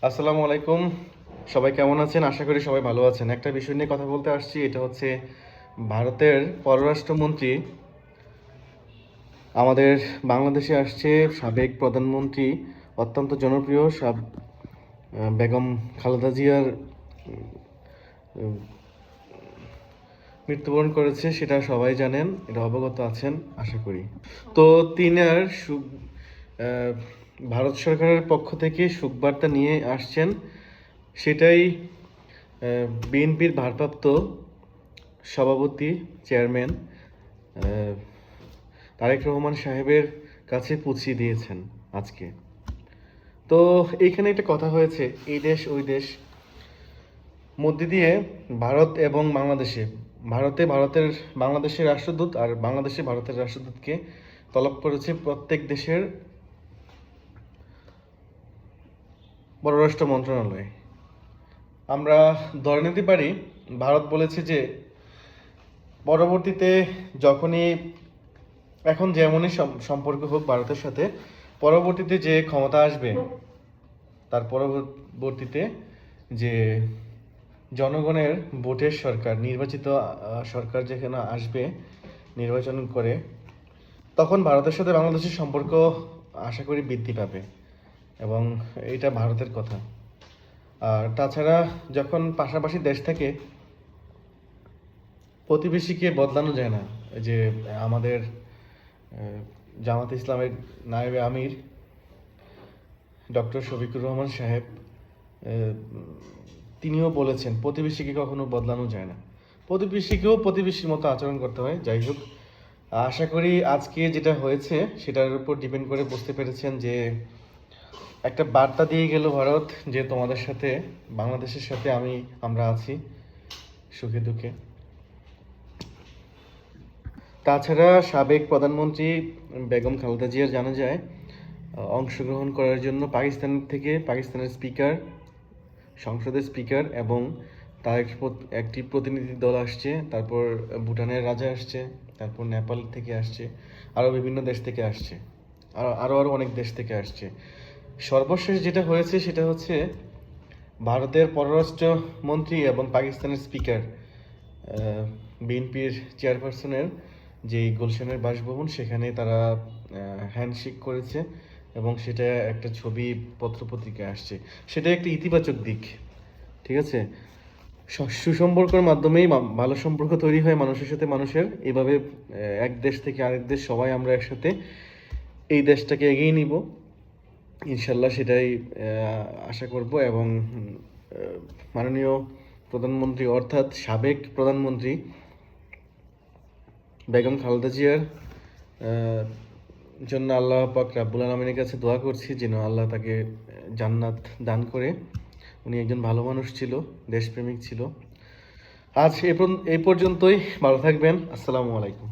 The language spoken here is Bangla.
আসসালামু আলাইকুম। সবাই কেমন আছেন? আশা করি সবাই ভালো আছেন। একটা বিষয় নিয়ে কথা বলতে আসছি, এটা হচ্ছে ভারতের পররাষ্ট্রমন্ত্রী আমাদের বাংলাদেশে আসছে। সাবেক প্রধানমন্ত্রী, অত্যন্ত জনপ্রিয় বেগম খালেদা জিয়ার মৃত্যুবরণ করেছে, সেটা সবাই জানেন, এটা অবগত আছেন আশা করি। তো তিনার আহ, ভারত সরকারের পক্ষ থেকে শোকবার্তা নিয়ে আসছেন। সেটাই বিএনপির ভারপ্রাপ্ত সভাপতি, চেয়ারম্যান আহ, তারেক রহমান সাহেবের কাছে পৌঁছে দিয়েছেন আজকে। তো এইখানে একটা কথা হয়েছে, এই দেশ ওই দেশ মধ্যে দিয়ে ভারত এবং ভারতের বাংলাদেশের রাষ্ট্রদূত আর বাংলাদেশে ভারতের রাষ্ট্রদূতকে তলব করেছে প্রত্যেক দেশের পররাষ্ট্র মন্ত্রণালয়। আমরা ধরে নিতে পারি, ভারত বলেছে যে পরবর্তীতে যখনই, এখন যেমনই সম্পর্ক হোক ভারতের সাথে, পরবর্তীতে যে ক্ষমতা আসবে, তার পরবর্তীতে যে জনগণের ভোটের সরকার, নির্বাচিত সরকার যেখানে আসবে নির্বাচন করে, তখন ভারতের সাথে বাংলাদেশের সম্পর্ক আশা করি বৃদ্ধি পাবে, এবং এটা ভারতের কথা। আর তাছাড়া যখন পাশাপাশি দেশ থাকে, প্রতিবেশীকে বদলানো যায় না। যে আমাদের জামাত ইসলামের নায়েবে আমির ডক্টর শফিকুর রহমান সাহেব, তিনিও বলেছেন প্রতিবেশীকে কখনো বদলানো যায় না, প্রতিবেশীকেও প্রতিবেশীর মতো আচরণ করতে হয়। যাই হোক, আশা করি আজকে যেটা হয়েছে সেটার উপর ডিপেন্ড করে বুঝতে পেরেছেন যে একটা বার্তা দিয়ে গেল ভারত, যে তোমাদের সাথে, বাংলাদেশের সাথে আমরা আছি সুখে দুঃখে। তাছাড়া সাবেক প্রধানমন্ত্রী বেগম খালেদা জিয়ার জানা যায় অংশগ্রহণ করার জন্য পাকিস্তানের স্পিকার, সংসদের স্পিকার এবং তার একটি প্রতিনিধি দল আসছে। তারপর ভুটানের রাজা আসছে, তারপর নেপাল থেকে আসছে, আরও বিভিন্ন দেশ থেকে আসছে, আরও অনেক দেশ থেকে আসছে। সর্বশেষ যেটা হয়েছে সেটা হচ্ছে ভারতের পররাষ্ট্র মন্ত্রী এবং পাকিস্তানের স্পিকার, বিএনপির চেয়ারপারসনের যে গুলশানের বাসভবন, সেখানে তারা হ্যান্ডশেক করেছে, এবং সেটা একটা ছবি পত্রপত্রিকায় আসছে। সেটা একটা ইতিবাচক দিক, ঠিক আছে। সুসম্পর্কের মাধ্যমেই ভালো সম্পর্ক তৈরি হয় মানুষের সাথে মানুষের। এভাবে এক দেশ থেকে আরেক দেশ সবাই আমরা একসাথে এই দেশটাকে এগিয়ে নিব ইনশাল্লাহ, সেটাই আশা করব। এবং মাননীয় প্রধানমন্ত্রী, অর্থাৎ সাবেক প্রধানমন্ত্রী বেগম খালেদা জিয়ার জন্য আল্লাহ পাক রাব্বুল আলামিনের কাছে দোয়া করছি যেন আল্লাহ তাকে জান্নাত দান করে। উনি একজন ভালো মানুষ ছিল, দেশপ্রেমিক ছিল। আজ এই পর্যন্তই। ভালো থাকবেন। আসসালামু আলাইকুম।